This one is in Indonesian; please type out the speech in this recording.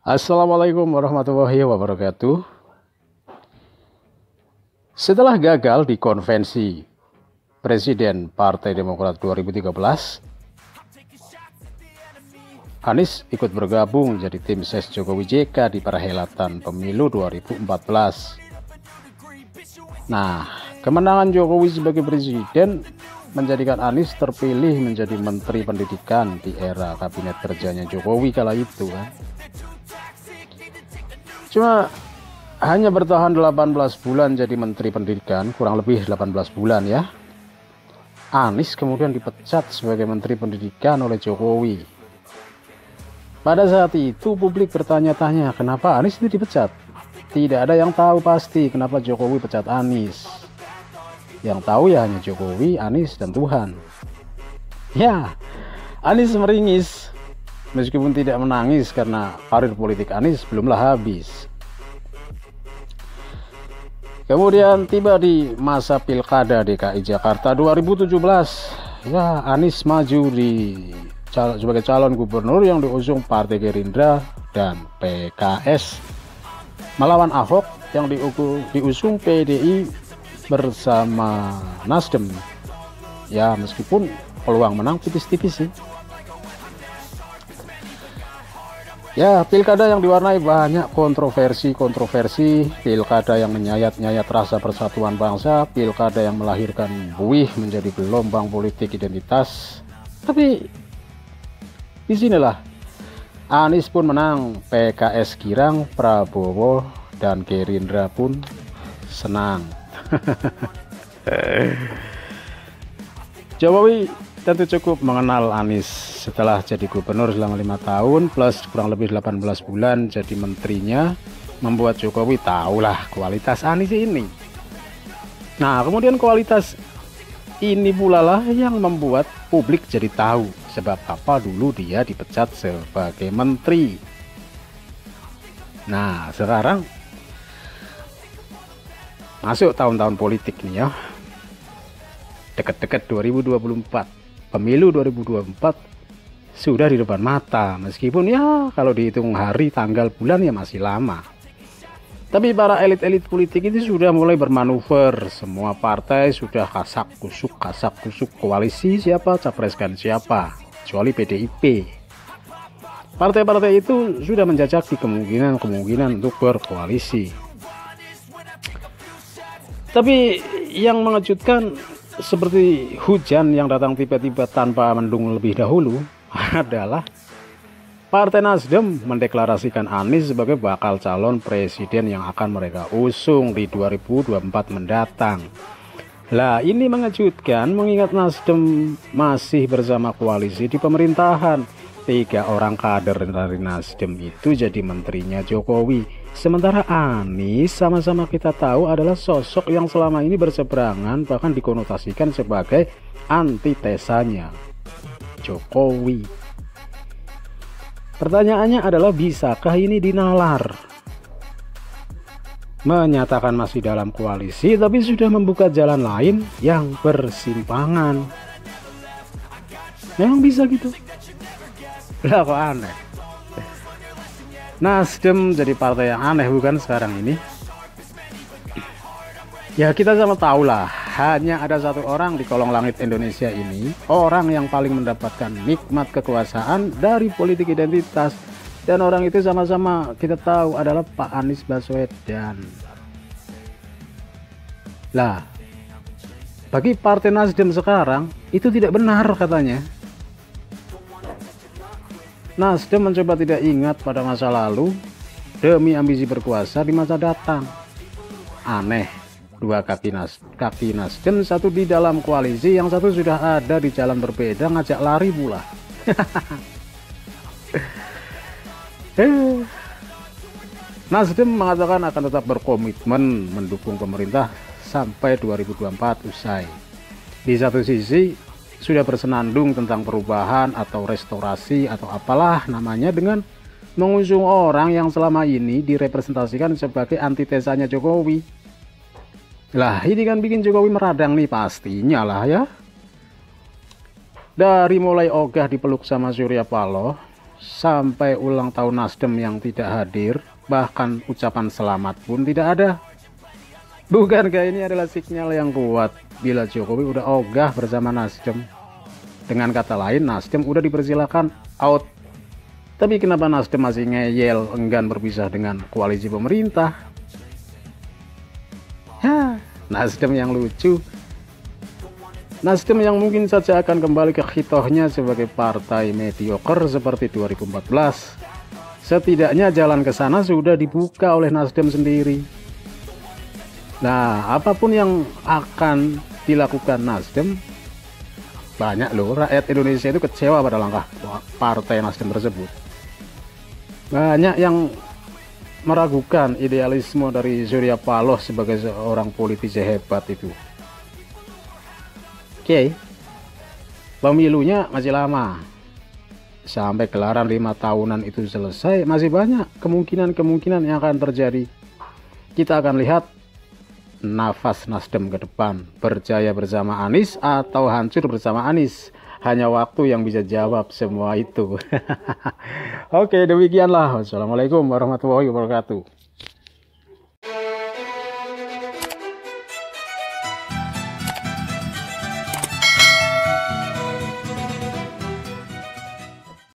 Assalamualaikum warahmatullahi wabarakatuh. Setelah gagal di konvensi Presiden Partai Demokrat 2013, Anies ikut bergabung jadi tim ses Jokowi JK di perhelatan pemilu 2014. Nah, kemenangan Jokowi sebagai presiden menjadikan Anies terpilih menjadi Menteri Pendidikan di era kabinet kerjanya Jokowi kala itu kan. Cuma hanya bertahan 18 bulan jadi Menteri Pendidikan, kurang lebih 18 bulan ya. Anies kemudian dipecat sebagai Menteri Pendidikan oleh Jokowi. Pada saat itu publik bertanya-tanya kenapa Anies itu dipecat. Tidak ada yang tahu pasti kenapa Jokowi pecat Anies. Yang tahu ya hanya Jokowi, Anies, dan Tuhan. Ya, Anies meringis. Meskipun tidak menangis karena karir politik Anies belumlah habis. Kemudian tiba di masa Pilkada DKI Jakarta 2017. Ya, Anies maju sebagai calon gubernur yang diusung Partai Gerindra dan PKS melawan Ahok yang diusung PDI bersama Nasdem. Ya, meskipun peluang menang tipis-tipis sih. Ya, pilkada yang diwarnai banyak kontroversi, pilkada yang menyayat-nyayat rasa persatuan bangsa, pilkada yang melahirkan buih menjadi gelombang politik identitas. Tapi disinilah Anies pun menang, PKS girang, Prabowo dan Gerindra pun senang. Jokowi tentu cukup mengenal Anies setelah jadi gubernur selama 5 tahun plus kurang lebih 18 bulan jadi menterinya, membuat Jokowi tahulah kualitas Anies ini. Nah, kemudian kualitas ini pula lah yang membuat publik jadi tahu sebab apa dulu dia dipecat sebagai menteri. Nah, sekarang masuk tahun-tahun politik nih ya, dekat-dekat 2024. Pemilu 2024 sudah di depan mata, meskipun ya kalau dihitung hari, tanggal, bulan ya masih lama. Tapi para elit-elit politik itu sudah mulai bermanuver, semua partai sudah kasak kusuk koalisi siapa, capreskan siapa, kecuali PDIP. Partai-partai itu sudah menjajaki kemungkinan untuk berkoalisi. Tapi yang mengejutkan seperti hujan yang datang tiba-tiba tanpa mendung lebih dahulu adalah Partai Nasdem mendeklarasikan Anies sebagai bakal calon presiden yang akan mereka usung di 2024 mendatang. Lah, ini mengejutkan mengingat Nasdem masih bersama koalisi di pemerintahan. 3 orang kader dari Nasdem itu jadi menterinya Jokowi. Sementara Anies sama-sama kita tahu adalah sosok yang selama ini berseberangan, bahkan dikonotasikan sebagai antitesanya Jokowi. Pertanyaannya adalah, bisakah ini dinalar? Menyatakan masih dalam koalisi tapi sudah membuka jalan lain yang bersimpangan. Memang bisa gitu? Lah, kok aneh. Nasdem jadi partai yang aneh bukan sekarang ini? Ya, kita sama tahu lah, hanya ada satu orang di kolong langit Indonesia ini, orang yang paling mendapatkan nikmat kekuasaan dari politik identitas, dan orang itu sama-sama kita tahu adalah Pak Anies Baswedan. Lah, bagi partai Nasdem sekarang itu tidak benar katanya. Nasdem mencoba tidak ingat pada masa lalu demi ambisi berkuasa di masa datang. Aneh, 2 kaki Nasdem, satu di dalam koalisi, yang satu sudah ada di jalan berbeda ngajak lari pula. Nasdem mengatakan akan tetap berkomitmen mendukung pemerintah sampai 2024 usai. Di satu sisi sudah bersenandung tentang perubahan atau restorasi atau apalah namanya dengan mengusung orang yang selama ini direpresentasikan sebagai antitesanya Jokowi. Lah, ini kan bikin Jokowi meradang nih pastinya lah ya. Dari mulai ogah dipeluk sama Surya Paloh sampai ulang tahun Nasdem yang tidak hadir, bahkan ucapan selamat pun tidak ada. Bukankah ini adalah sinyal yang kuat bila Jokowi udah ogah bersama Nasdem? Dengan kata lain, Nasdem udah dipersilakan out. Tapi kenapa Nasdem masih ngeyel enggan berpisah dengan koalisi pemerintah? Ya, Nasdem yang lucu. Nasdem yang mungkin saja akan kembali ke hitohnya sebagai partai mediocre seperti 2014. Setidaknya jalan ke sana sudah dibuka oleh Nasdem sendiri. Nah, apapun yang akan dilakukan Nasdem, banyak loh rakyat Indonesia itu kecewa pada langkah partai Nasdem tersebut. Banyak yang meragukan idealisme dari Surya Paloh sebagai seorang politisi hebat itu. Oke, pemilunya masih lama. Sampai gelaran 5 tahunan itu selesai, masih banyak kemungkinan-kemungkinan yang akan terjadi. Kita akan lihat nafas Nasdem ke depan, berjaya bersama Anies atau hancur bersama Anies. Hanya waktu yang bisa jawab semua itu. Oke, demikianlah. Wassalamualaikum warahmatullahi wabarakatuh.